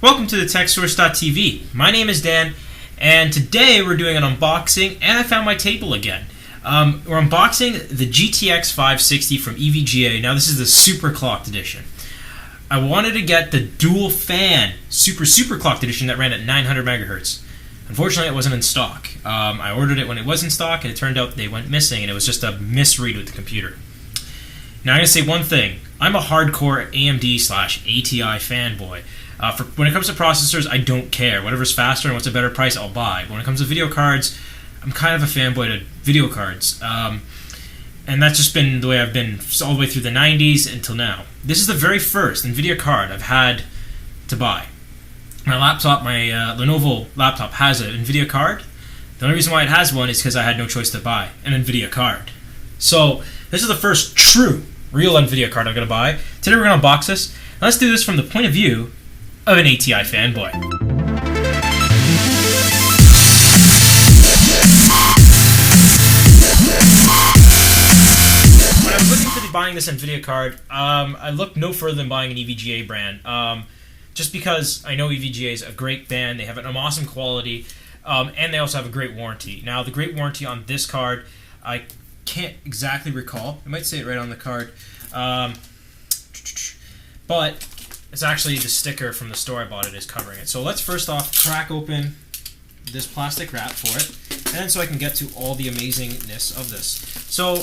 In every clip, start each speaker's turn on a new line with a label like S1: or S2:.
S1: Welcome to the TechSource.tv. My name is Dan, and today we're doing an unboxing, and I found my table again. We're unboxing the GTX 560 from EVGA. Now this is the Superclocked edition. I wanted to get the dual fan Superclocked edition that ran at 900 megahertz. Unfortunately, it wasn't in stock. I ordered it when it was in stock, and it turned out they went missing, and it was just a misread with the computer. Now I'm going to say one thing. I'm a hardcore AMD/ATI fanboy. When it comes to processors, I don't care. Whatever's faster and what's a better price, I'll buy. But when it comes to video cards, I'm kind of a fanboy to video cards. And that's just been the way I've been all the way through the 90s until now. This is the very first NVIDIA card I've had to buy. My Lenovo laptop has an NVIDIA card. The only reason why it has one is because I had no choice to buy an NVIDIA card. So this is the first true, real NVIDIA card I'm going to buy. Today we're going to unbox this. Now let's do this from the point of view of an ATI fanboy. When I was looking for buying this NVIDIA card, I looked no further than buying an EVGA brand. Just because I know EVGA is a great band, they have an awesome quality, and they also have a great warranty. Now, the great warranty on this card, I can't exactly recall. I might say it right on the card. But it's actually the sticker from the store I bought it is covering it. So let's first off crack open this plastic wrap for it, and so I can get to all the amazingness of this. So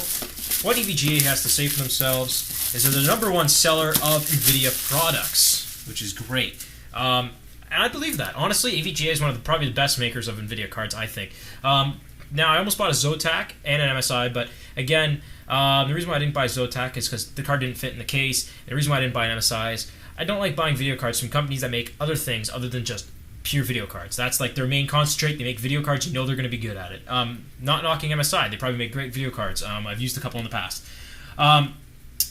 S1: what EVGA has to say for themselves is they're the #1 seller of NVIDIA products, which is great. And I believe that. Honestly, EVGA is one of probably the best makers of NVIDIA cards, I think. Now, I almost bought a Zotac and an MSI, but again, the reason why I didn't buy Zotac is because the card didn't fit in the case. And the reason why I didn't buy an MSI is I don't like buying video cards from companies that make other things other than just pure video cards. That's like their main concentrate. They make video cards. You know they're going to be good at it. Not knocking MSI. They probably make great video cards. I've used a couple in the past.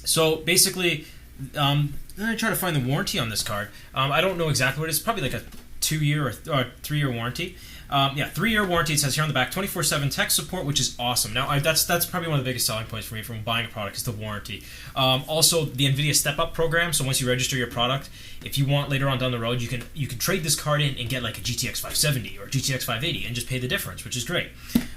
S1: So basically, then I try to find the warranty on this card. I don't know exactly what it is. Probably like a 2-year or 3-year warranty. 3-year warranty. It says here on the back, 24/7 tech support, which is awesome. Now, that's probably one of the biggest selling points for me from buying a product is the warranty. Also, the NVIDIA Step Up program. So once you register your product, if you want later on down the road, you can trade this card in and get like a GTX 570 or GTX 580 and just pay the difference, which is great.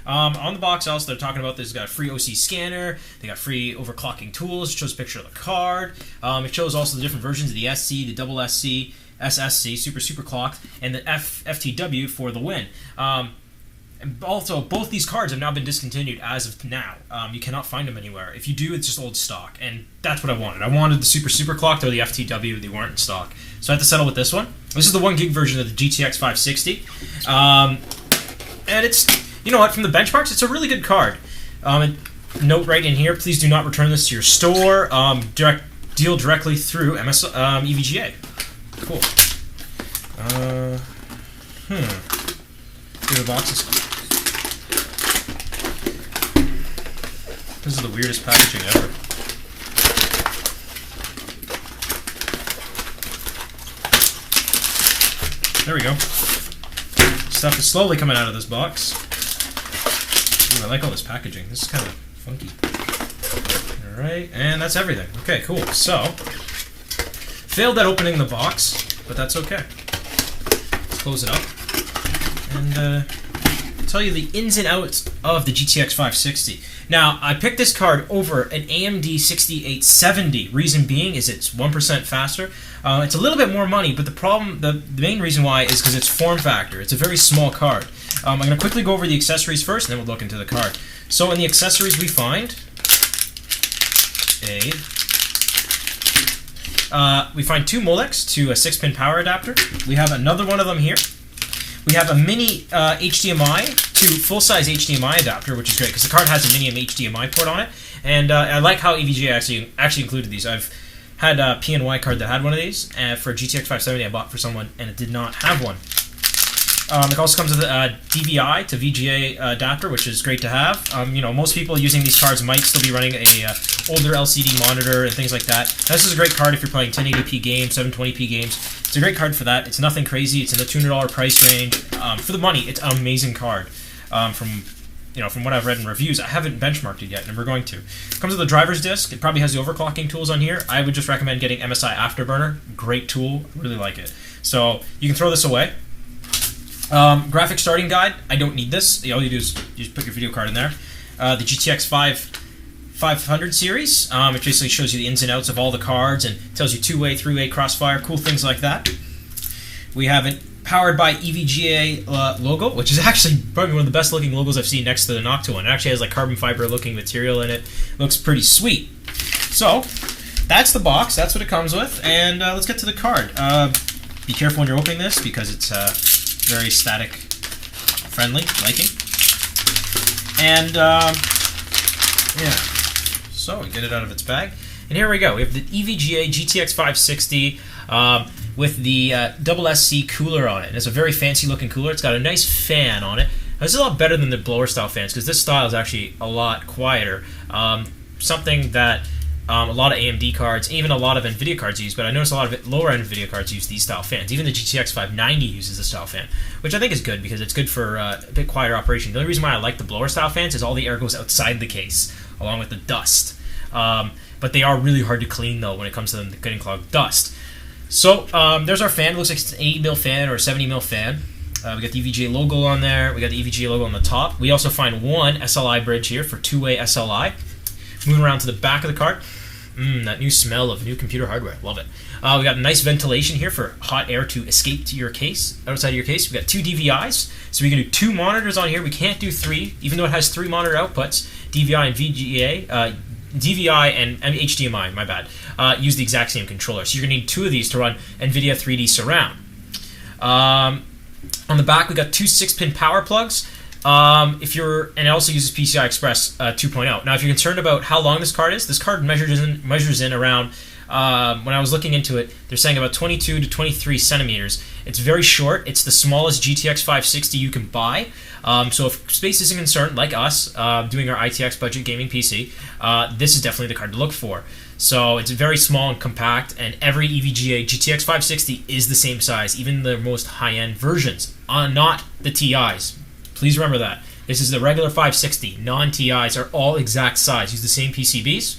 S1: On the box, also they're talking about this. Got a free OC scanner. They got free overclocking tools. It shows a picture of the card. It shows also the different versions of the SC, the double SC. SSC, Superclocked, and the FTW for the win. And also, both these cards have now been discontinued as of now. You cannot find them anywhere. If you do, it's just old stock, and that's what I wanted. I wanted the Superclocked or the FTW. They weren't in stock, so I had to settle with this one. This is the 1 gig version of the GTX 560, and it's, you know what, from the benchmarks, it's a really good card. Note right in here: please do not return this to your store. Deal directly through EVGA. Cool. Here the box is. This is the weirdest packaging ever. There we go. Stuff is slowly coming out of this box. Ooh, I like all this packaging. This is kind of funky. Alright, and that's everything. Okay, cool. So, failed at opening the box, but that's okay. Let's close it up and tell you the ins and outs of the GTX 560. Now, I picked this card over an AMD 6870. Reason being is it's 1% faster. It's a little bit more money, but the main reason why is because it's form factor. It's a very small card. I'm going to quickly go over the accessories first, and then we'll look into the card. So in the accessories we find we find 2 modems to a 6-pin power adapter. We have another one of them here. We have a mini HDMI to full-size HDMI adapter, which is great because the card has a mini HDMI port on it. And I like how EVGA actually included these. I've had a PNY card that had one of these for a GTX 570 I bought for someone, and it did not have one. It also comes with a DVI to VGA adapter, which is great to have. Most people using these cards might still be running a older LCD monitor and things like that. Now, this is a great card if you're playing 1080p games, 720p games. It's a great card for that. It's nothing crazy. It's in the $200 price range. For the money, it's an amazing card. From what I've read in reviews, I haven't benchmarked it yet, and we're going to. It comes with a driver's disc. It probably has the overclocking tools on here. I would just recommend getting MSI Afterburner. Great tool. Really like it. So you can throw this away. Graphic starting guide. I don't need this. All you do is you just put your video card in there. The GTX 500 series. It basically shows you the ins and outs of all the cards and tells you two-way, three-way, crossfire, cool things like that. We have it powered by EVGA logo, which is actually probably one of the best looking logos I've seen next to the Noctua one. It actually has like carbon fiber looking material in it. Looks pretty sweet. So that's the box. That's what it comes with. And let's get to the card. Be careful when you're opening this because it's very static friendly liking. And yeah, so we get it out of its bag. And here we go. We have the EVGA GTX 560 with the double SC cooler on it. It's a very fancy looking cooler. It's got a nice fan on it. This is a lot better than the blower style fans because this style is actually a lot quieter. Something that a lot of AMD cards, even a lot of NVIDIA cards use, but I noticed a lot of lower end NVIDIA cards use these style fans. Even the GTX 590 uses this style fan, which I think is good because it's good for a bit quieter operation. The only reason why I like the blower style fans is all the air goes outside the case, along with the dust. But they are really hard to clean though when it comes to them getting clogged dust. So there's our fan. It looks like it's an 80mm fan or a 70mm fan. We got the EVGA logo on there. We got the EVGA logo on the top. We also find one SLI bridge here for two-way SLI. Moving around to the back of the card. That new smell of new computer hardware. Love it. We got nice ventilation here for hot air to escape to your case, outside of your case. We got two DVIs, so we can do two monitors on here. We can't do three, even though it has three monitor outputs. DVI and VGA, DVI and HDMI, my bad, use the exact same controller. So you're going to need two of these to run NVIDIA 3D Surround. On the back, we got two 6-pin power plugs. And it also uses PCI Express 2.0. Now, if you're concerned about how long this card is, this card measures in around, when I was looking into it, they're saying about 22 to 23 centimeters. It's very short. It's the smallest GTX 560 you can buy. So if space isn't concerned, like us, doing our ITX budget gaming PC, this is definitely the card to look for. So it's very small and compact, and every EVGA GTX 560 is the same size, even the most high-end versions, not the TIs. Please remember that. This is the regular 560. Non-TIs are all exact size. Use the same PCBs.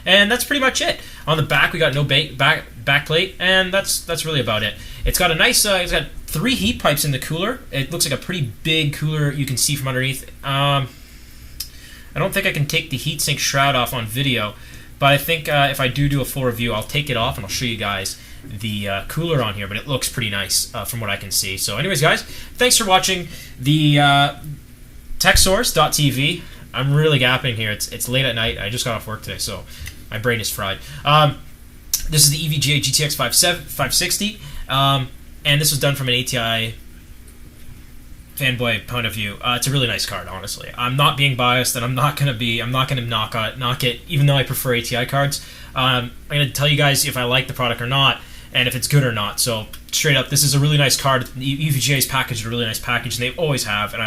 S1: And that's pretty much it. On the back, we got no back plate, and that's really about it. It's got a nice, it's got 3 heat pipes in the cooler. It looks like a pretty big cooler you can see from underneath. I don't think I can take the heatsink shroud off on video, but I think if I do a full review, I'll take it off and I'll show you guys the cooler on here, but it looks pretty nice from what I can see. So anyways, guys, thanks for watching the TechSource.tv. I'm really gapping here. It's late at night. I just got off work today, so my brain is fried. This is the EVGA GTX 560, and this was done from an ATI fanboy point of view. It's a really nice card, honestly. I'm not being biased, and I'm not gonna knock it, even though I prefer ATI cards. I'm gonna tell you guys if I like the product or not, and if it's good or not. So straight up, this is a really nice card. EVGA's package is a really nice package, and they always have. And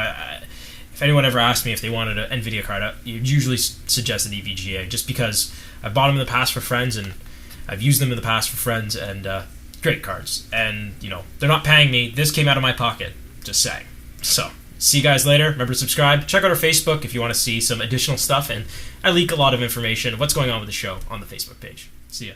S1: if anyone ever asked me if they wanted an NVIDIA card, I usually suggest an EVGA, just because I've bought them in the past for friends, and I've used them in the past for friends, and great cards. And, you know, they're not paying me. This came out of my pocket, just saying. So, see you guys later. Remember to subscribe. Check out our Facebook if you want to see some additional stuff, and I leak a lot of information of what's going on with the show on the Facebook page. See ya.